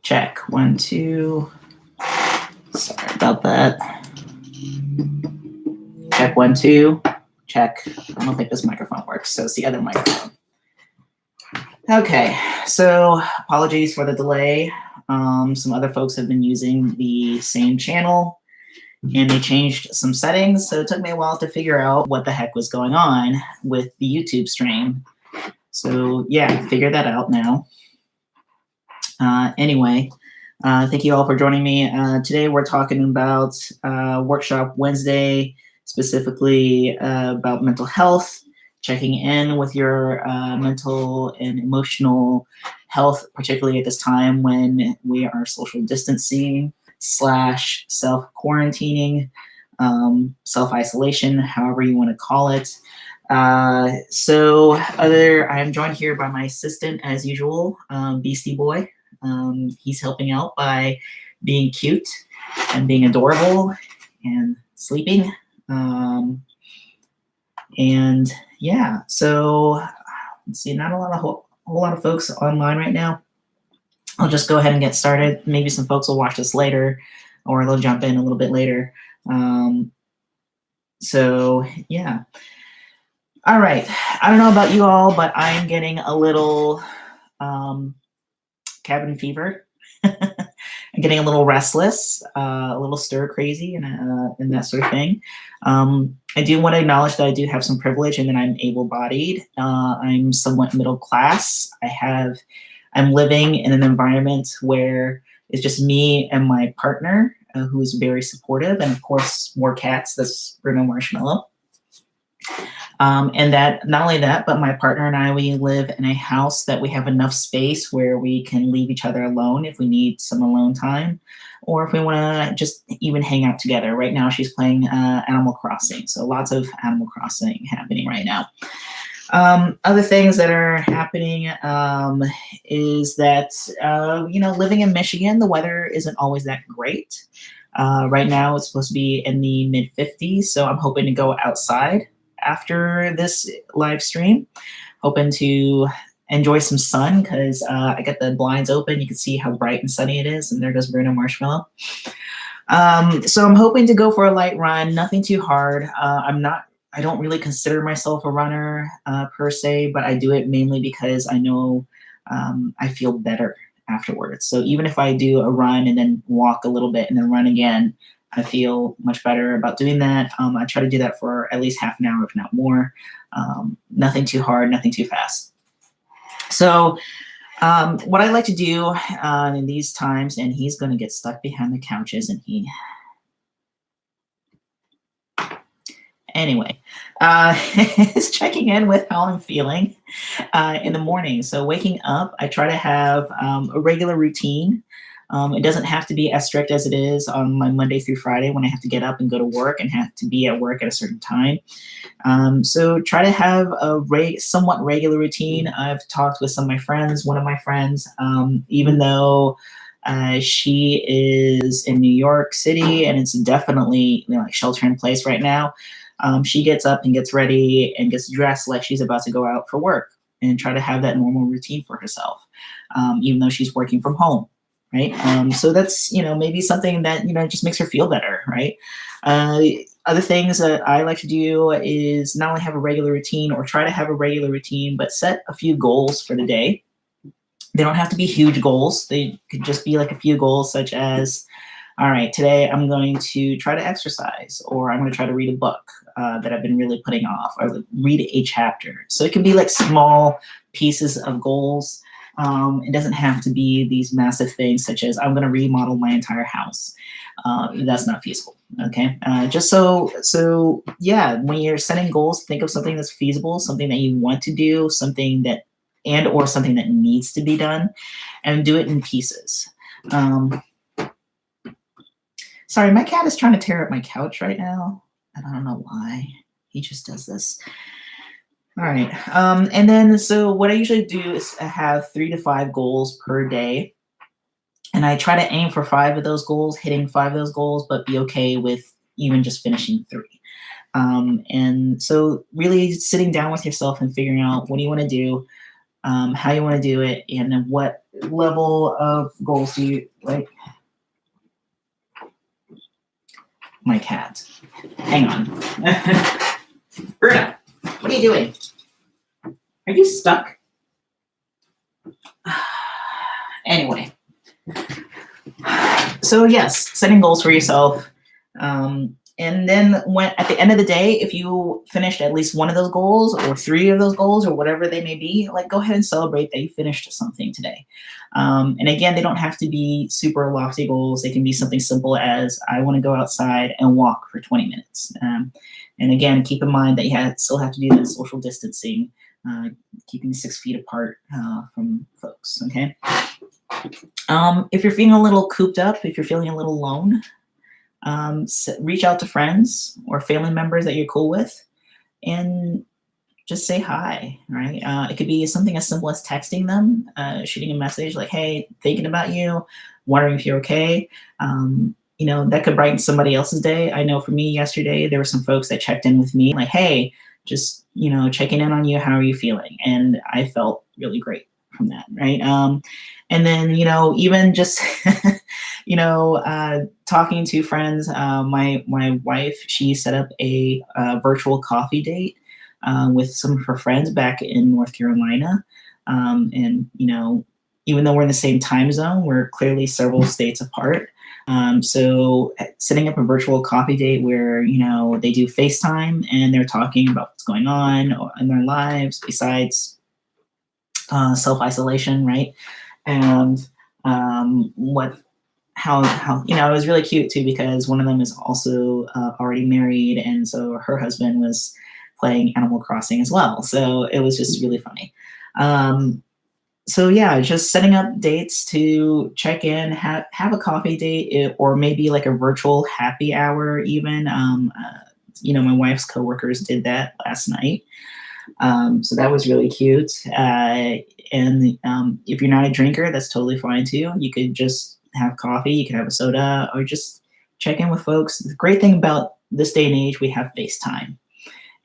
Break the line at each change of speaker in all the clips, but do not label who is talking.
Check. 1, 2. Sorry about that. Check. 1, 2. Check. I don't think this microphone works, so it's the other microphone. Okay, so apologies for the delay. Some other folks have been using the same channel and they changed some settings, so it took me a while to figure out what the heck was going on with the YouTube stream. So yeah, figured that out now. Anyway, thank you all for joining me. Today we're talking about Workshop Wednesday, specifically about mental health, checking in with your mental and emotional health, particularly at this time when we are social distancing / self-quarantining, self-isolation, however you want to call it. I'm joined here by my assistant as usual, Beastie Boy. He's helping out by being cute and being adorable and sleeping. And yeah, so let's see, not a whole lot of folks online right now. I'll just go ahead and get started. Maybe some folks will watch this later or they'll jump in a little bit later. So yeah. All right. I don't know about you all, but I'm getting a little cabin fever. I'm getting a little restless, a little stir crazy, and that sort of thing. I do want to acknowledge that I do have some privilege and that I'm able-bodied. I'm somewhat middle class. I'm living in an environment where it's just me and my partner, who is very supportive, and of course more cats. That's Bruno Marshmallow. And that not only that, but my partner and I, we live in a house that we have enough space where we can leave each other alone if we need some alone time, or if we want to just even hang out together. Right now she's playing Animal Crossing, so lots of Animal Crossing happening right now. Other things that are happening is that, living in Michigan, the weather isn't always that great. Right now it's supposed to be in the mid-50s, so I'm hoping to go outside after this live stream, hoping to enjoy some sun because I got the blinds open. You can see how bright and sunny it is, and there goes Bruno Marshmallow. So I'm hoping to go for a light run, nothing too hard. I don't really consider myself a runner per se, but I do it mainly because I know I feel better afterwards. So even if I do a run and then walk a little bit and then run again, I feel much better about doing that. I try to do that for at least half an hour, if not more. Nothing too hard, nothing too fast. So what I like to do in these times, and he's going to get stuck behind the couch, isn't he? Anyway, is checking in with how I'm feeling in the morning. So waking up, I try to have a regular routine. It doesn't have to be as strict as it is on my Monday through Friday when I have to get up and go to work and have to be at work at a certain time. So try to have a somewhat regular routine. I've talked with some of my friends. One of my friends, even though she is in New York City and it's definitely like shelter in place right now, she gets up and gets ready and gets dressed like she's about to go out for work and try to have that normal routine for herself, even though she's working from home. Right. So that's, maybe something that, just makes her feel better. Right. Other things that I like to do is not only have a regular routine or try to have a regular routine, but set a few goals for the day. They don't have to be huge goals. They could just be like a few goals, such as, all right, today I'm going to try to exercise, or I'm going to try to read a book that I've been really putting off, or read a chapter. So it can be like small pieces of goals. It doesn't have to be these massive things such as I'm going to remodel my entire house. That's not feasible. Okay. Just so yeah, when you're setting goals, think of something that's feasible, something that you want to do, something that needs to be done, and do it in pieces. Sorry, my cat is trying to tear up my couch right now, and I don't know why. He just does this. All right. And then, so what I usually do is have 3 to 5 goals per day. And I try to aim for 5 of those goals, hitting 5 of those goals, but be okay with even just finishing 3. And so really sitting down with yourself and figuring out what do you want to do, how you want to do it, and then what level of goals do you like. My cat. Hang on. Bruno, what are you doing? Are you stuck? Anyway, so yes, setting goals for yourself. And then when at the end of the day, if you finished at least one of those goals or three of those goals or whatever they may be, like go ahead and celebrate that you finished something today. And again, they don't have to be super lofty goals. They can be something simple as I want to go outside and walk for 20 minutes. And again, keep in mind that still have to do that social distancing, keeping 6 feet apart from folks. Okay. If you're feeling a little cooped up, if you're feeling a little alone, reach out to friends or family members that you're cool with and just say hi, right? It could be something as simple as texting them, shooting a message like, hey, thinking about you, wondering if you're okay. That could brighten somebody else's day. I know for me yesterday, there were some folks that checked in with me like, hey, just, checking in on you. How are you feeling? And I felt really great from that, right? And then, even just, talking to friends. My wife, she set up a virtual coffee date with some of her friends back in North Carolina. And, even though we're in the same time zone, we're clearly several states apart. So setting up a virtual coffee date where, they do FaceTime and they're talking about what's going on in their lives besides self-isolation, right? And how it was really cute too because one of them is also already married, and so her husband was playing Animal Crossing as well. So it was just really funny. So yeah, just setting up dates to check in, have a coffee date, or maybe like a virtual happy hour even. My wife's coworkers did that last night. So that was really cute. And if you're not a drinker, that's totally fine too. You could just have coffee, you could have a soda, or just check in with folks. The great thing about this day and age, we have FaceTime.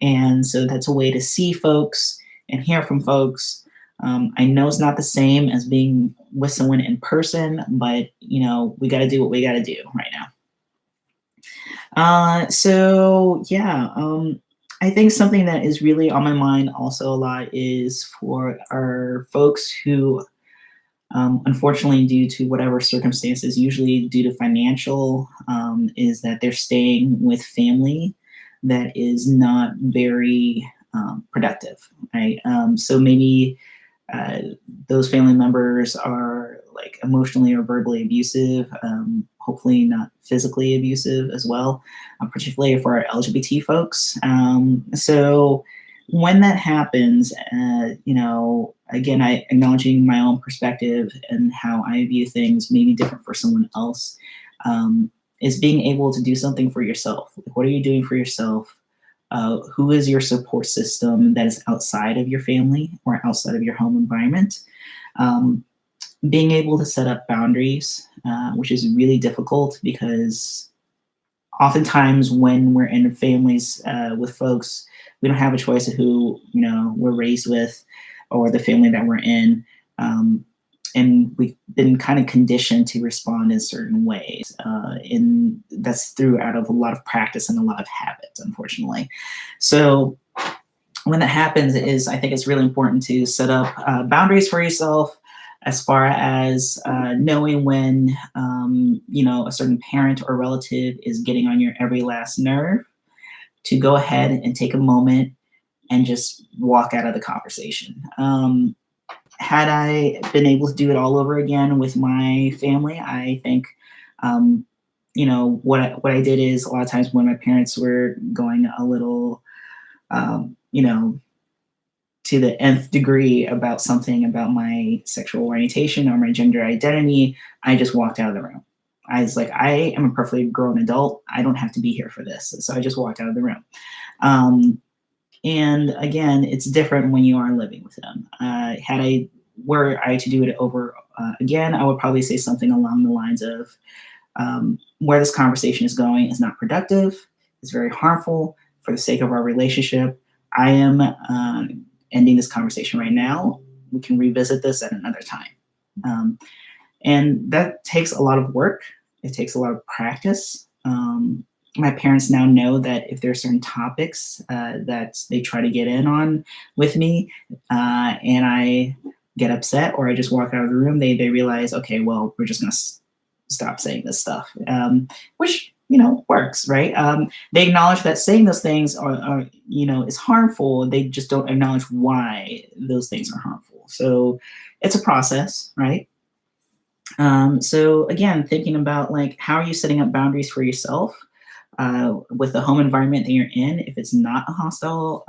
And so that's a way to see folks and hear from folks. I know it's not the same as being with someone in person, but we got to do what we got to do right now. So yeah, I think something that is really on my mind also a lot is for our folks who, unfortunately, due to whatever circumstances, usually due to financial, is that they're staying with family that is not very productive, right? So maybe those family members are like emotionally or verbally abusive, hopefully not physically abusive as well, particularly for our LGBT folks. So when that happens, again, I acknowledging my own perspective and how I view things may be different for someone else, is being able to do something for yourself. Like, what are you doing for yourself? Who is your support system that is outside of your family or outside of your home environment? Being able to set up boundaries, which is really difficult because oftentimes when we're in families with folks, we don't have a choice of who we're raised with or the family that we're in. And we've been kind of conditioned to respond in certain ways. And that's through out of a lot of practice and a lot of habit, unfortunately. So when that happens I think it's really important to set up boundaries for yourself as far as knowing when, a certain parent or relative is getting on your every last nerve, to go ahead and take a moment and just walk out of the conversation. Had I been able to do it all over again with my family, I think, what I did is a lot of times when my parents were going a little, to the nth degree about something about my sexual orientation or my gender identity, I just walked out of the room. I was like, I am a perfectly grown adult. I don't have to be here for this. So I just walked out of the room. And again, it's different when you are living with them. Were I to do it over again, I would probably say something along the lines of where this conversation is going is not productive. It's very harmful for the sake of our relationship. I am ending this conversation right now. we can revisit this at another time. Um, and that takes a lot of work. It takes a lot of practice. My parents now know that if there are certain topics that they try to get in on with me, and I get upset or I just walk out of the room, they realize, okay, well, we're just gonna stop saying this stuff, which works, right? They acknowledge that saying those things are is harmful. They just don't acknowledge why those things are harmful. So it's a process, right? So again, thinking about like how are you setting up boundaries for yourself with the home environment that you're in. If it's not a hostile,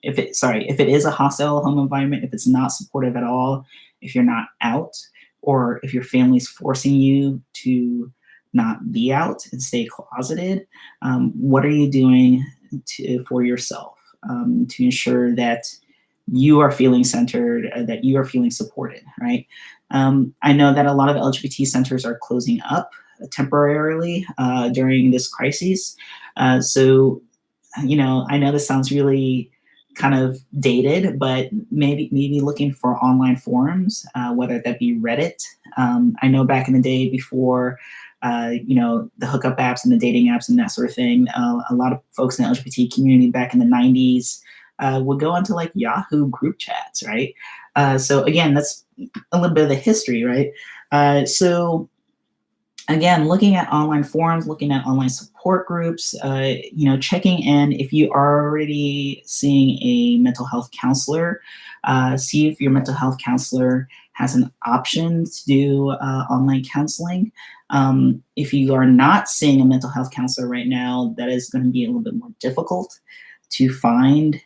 if it is a hostile home environment, if it's not supportive at all, if you're not out, or if your family's forcing you to not be out and stay closeted, what are you doing for yourself to ensure that you are feeling centered, that you are feeling supported, right? I know that a lot of LGBT centers are closing up temporarily during this crisis. So, I know this sounds really kind of dated, but maybe looking for online forums, whether that be Reddit. I know back in the day before, the hookup apps and the dating apps and that sort of thing, a lot of folks in the LGBT community back in the 90s would go onto like Yahoo group chats, right? So again, that's a little bit of the history, right? So again, looking at online forums, looking at online support groups, checking in if you are already seeing a mental health counselor, see if your mental health counselor has an option to do online counseling. If you are not seeing a mental health counselor right now, that is going to be a little bit more difficult to find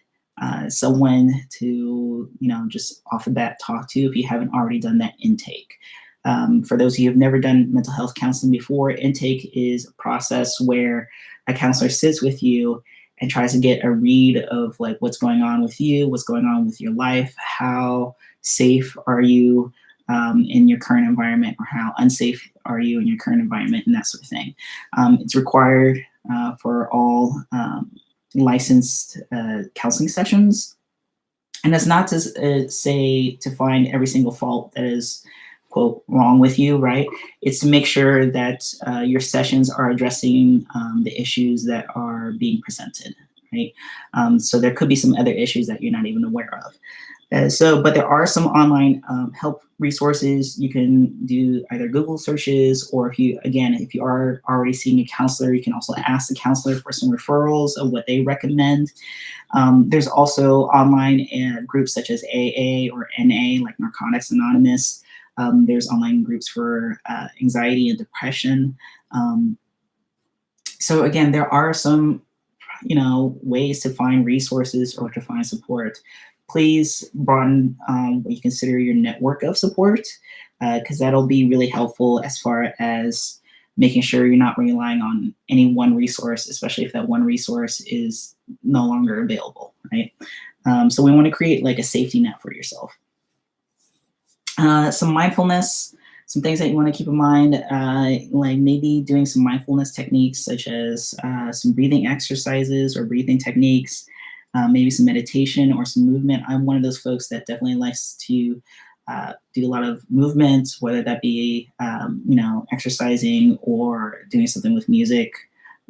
someone to, just off the bat talk to if you haven't already done that intake. For those of you who have never done mental health counseling before, intake is a process where a counselor sits with you and tries to get a read of like what's going on with you, what's going on with your life, how safe are you in your current environment, or how unsafe are you in your current environment, and that sort of thing. It's required for all licensed counseling sessions. And that's not to say to find every single fault that is, quote, wrong with you, right? It's to make sure that your sessions are addressing the issues that are being presented, right? So there could be some other issues that you're not even aware of. But there are some online help resources. You can do either Google searches, or if you are already seeing a counselor, you can also ask the counselor for some referrals of what they recommend. There's also online groups such as AA or NA, like Narcotics Anonymous. There's online groups for anxiety and depression. So again, there are some, ways to find resources or to find support. Please broaden what you consider your network of support, because that'll be really helpful as far as making sure you're not relying on any one resource, especially if that one resource is no longer available, right? So we want to create like a safety net for yourself. Some mindfulness, some things that you want to keep in mind, like maybe doing some mindfulness techniques such as some breathing exercises or breathing techniques, maybe some meditation or some movement. I'm one of those folks that definitely likes to do a lot of movement, whether that be, exercising or doing something with music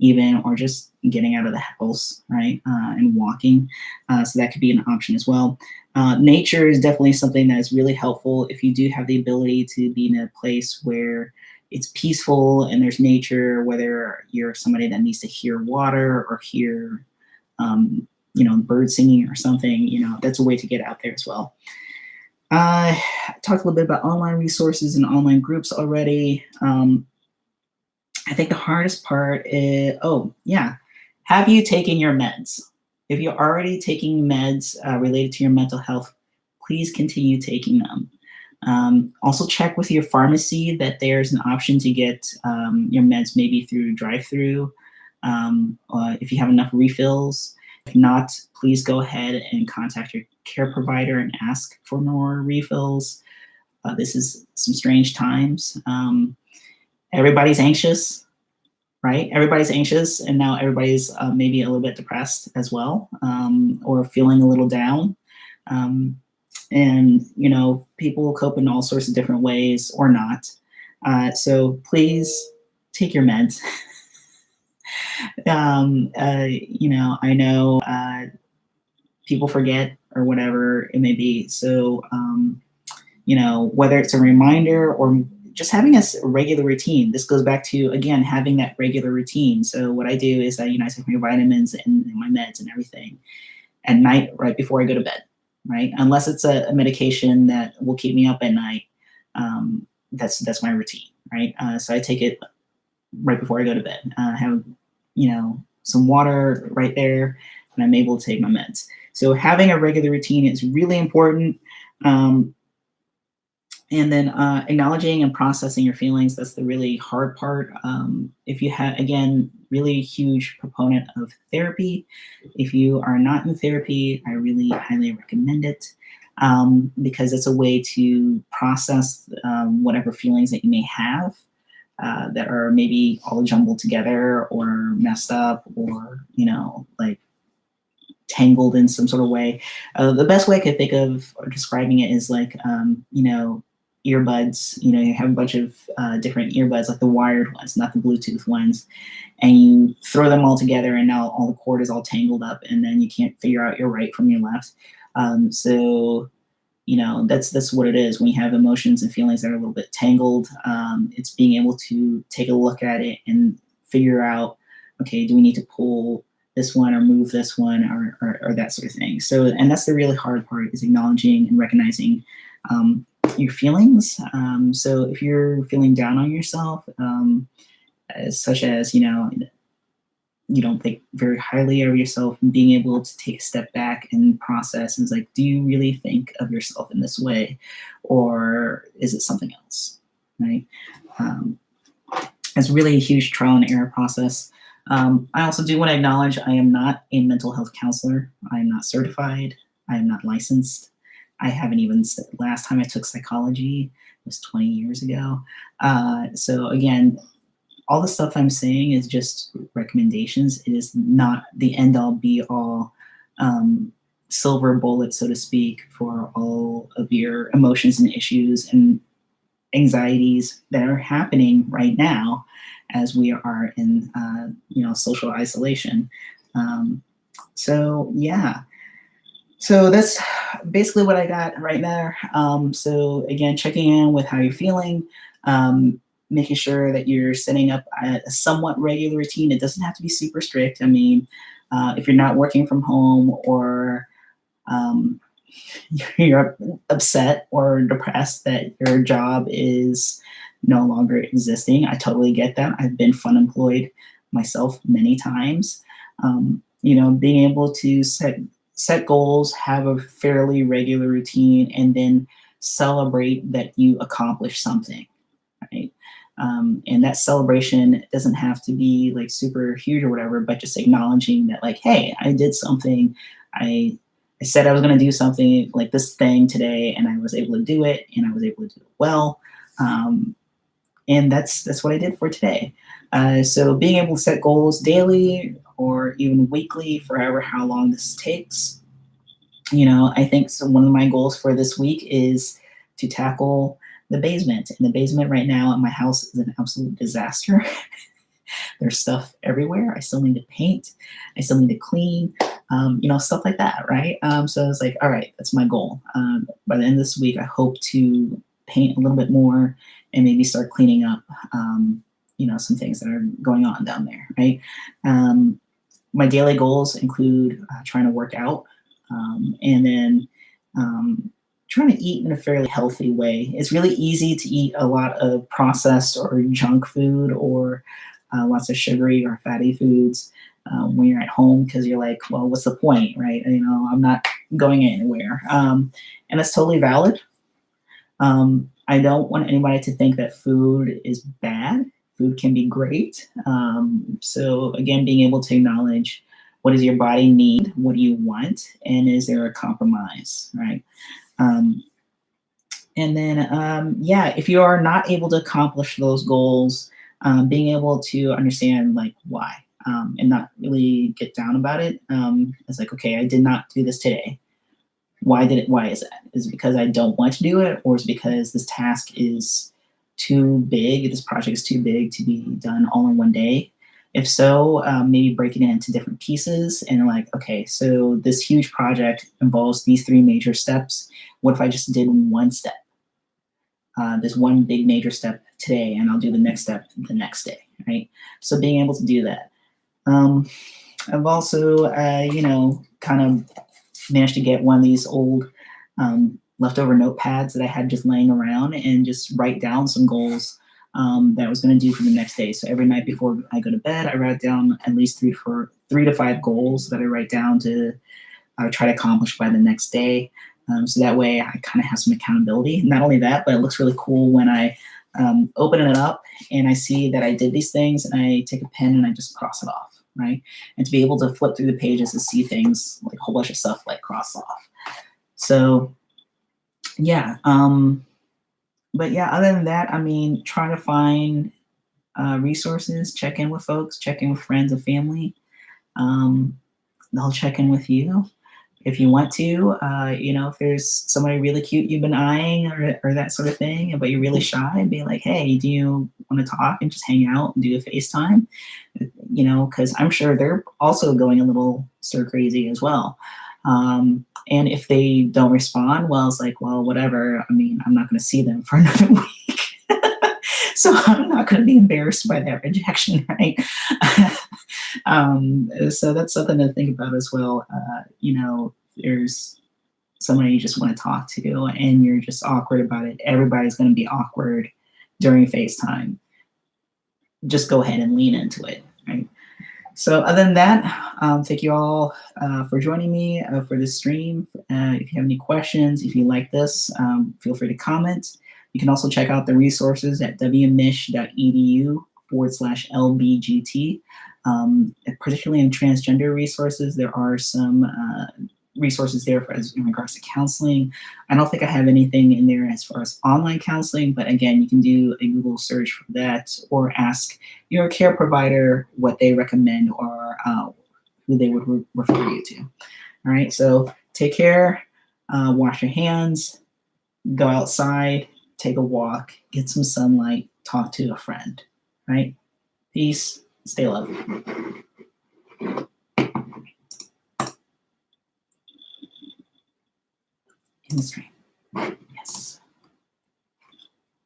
even, or just getting out of the house, right, and walking. So that could be an option as well. Nature is definitely something that is really helpful if you do have the ability to be in a place where it's peaceful and there's nature, whether you're somebody that needs to hear water or hear, bird singing or something, that's a way to get out there as well. I talked a little bit about online resources and online groups already. I think the hardest part is, have you taken your meds? If you're already taking meds related to your mental health, please continue taking them. Also check with your pharmacy that there's an option to get your meds maybe through drive-through, if you have enough refills. If not, please go ahead and contact your care provider and ask for more refills. This is some strange times. Everybody's anxious, right? Everybody's anxious, and now everybody's maybe a little bit depressed as well, or feeling a little down. And people will cope in all sorts of different ways or not. So please take your meds. I know people forget or whatever it may be. So whether it's a reminder or just having a regular routine. This goes back to, again, having that regular routine. So what I do is I take my vitamins and my meds and everything at night right before I go to bed, right? Unless it's a medication that will keep me up at night. That's my routine, right? So I take it right before I go to bed. Have some water right there, and I'm able to take my meds. So having a regular routine is really important. Um, and then acknowledging and processing your feelings, that's the really hard part. If you have, again, really huge proponent of therapy. If you are not in therapy, I really highly recommend it, because it's a way to process whatever feelings that you may have that are maybe all jumbled together or messed up, or like tangled in some sort of way. The best way I could think of describing it is like, earbuds. You have a bunch of different earbuds, like the wired ones, not the Bluetooth ones, and you throw them all together, and now all the cord is all tangled up, and then you can't figure out your right from your left. So that's what it is when you have emotions and feelings that are a little bit tangled. It's being able to take a look at it and figure out, okay, do we need to pull this one or move this one, or that sort of thing. So, and that's the really hard part, is acknowledging and recognizing your feelings. So if you're feeling down on yourself, such as you don't think very highly of yourself, and being able to take a step back and process, and it's like, do you really think of yourself in this way, or is it something else, right? um, it's really a huge trial and error process. I also do want to acknowledge I am not a mental health counselor. I am not certified. I am not licensed. I haven't even, last time I took psychology was 20 years ago. So again, all the stuff I'm saying is just recommendations. It is not the end all be all silver bullet, so to speak, for all of your emotions and issues and anxieties that are happening right now as we are in social isolation. Um, so yeah, so that's basically what I got right there. So again, checking in with how you're feeling, making sure that you're setting up a somewhat regular routine. It doesn't have to be super strict. I mean, if you're not working from home, or um, you're upset or depressed that your job is no longer existing, I totally get that. I've been fun employed myself many times. Being able to set goals, have a fairly regular routine, and then celebrate that you accomplish something, right? And that celebration doesn't have to be like super huge or whatever, but just acknowledging that, like, hey, I did something. I said I was going to do something like this thing today, and I was able to do it, and I was able to do it well. Um, and that's what I did for today. So being able to set goals daily or even weekly, for how long this takes. I think so. One of my goals for this week is to tackle the basement. And the basement right now at my house is an absolute disaster. There's stuff everywhere. I still need to paint. I still need to clean. Stuff like that, right? So it's like, all right, that's my goal. By the end of this week, I hope to paint a little bit more and maybe start cleaning up, some things that are going on down there, right? My daily goals include trying to work out, and then trying to eat in a fairly healthy way. It's really easy to eat a lot of processed or junk food, or lots of sugary or fatty foods when you're at home, because you're like, well, what's the point, right? I'm not going anywhere. And it's totally valid. I don't want anybody to think that food is bad. Food can be great. So again, being able to acknowledge, what does your body need? What do you want? And is there a compromise, right? And then, yeah, if you are not able to accomplish those goals, being able to understand like why, and not really get down about it. It's like, okay, I did not do this today. Why is that? Is it because I don't want to do it, or is it because this task is too big, this project is too big to be done all in one day? If so, maybe breaking it into different pieces and like, okay, so this huge project involves these 3 major steps. What if I just did one step? This one big major step today, and I'll do the next step the next day, right? So being able to do that. I've also, kind of managed to get one of these old leftover notepads that I had just laying around and just write down some goals that I was going to do for the next day. So every night before I go to bed, I write down at least 3 to 5 goals that I write down to try to accomplish by the next day. So that way I kind of have some accountability. Not only that, but it looks really cool when I open it up and I see that I did these things, and I take a pen and I just cross it off, right? And to be able to flip through the pages and see things like a whole bunch of stuff like crossed off. So yeah, but yeah, other than that, I mean, try to find resources, check in with folks, check in with friends and family. They'll check in with you if you want to. If there's somebody really cute you've been eyeing, or that sort of thing, but you're really shy, and be like, hey, do you want to talk and just hang out and do a FaceTime? Because I'm sure they're also going a little stir crazy as well. And if they don't respond, well, it's like, well, whatever. I mean, I'm not going to see them for another week. So I'm not going to be embarrassed by that rejection, right? So that's something to think about as well. There's somebody you just want to talk to and you're just awkward about it. Everybody's going to be awkward during FaceTime. Just go ahead and lean into it, right? So other than that, thank you all for joining me for this stream. If you have any questions, if you like this, feel free to comment. You can also check out the resources at wmich.edu/LBGT. Particularly in transgender resources, there are some resources there in regards to counseling. I don't think I have anything in there as far as online counseling, but again, you can do a Google search for that, or ask your care provider what they recommend, or who they would refer you to. All right, so take care, wash your hands, go outside, take a walk, get some sunlight, talk to a friend, right? Peace, stay lovely. In the stream.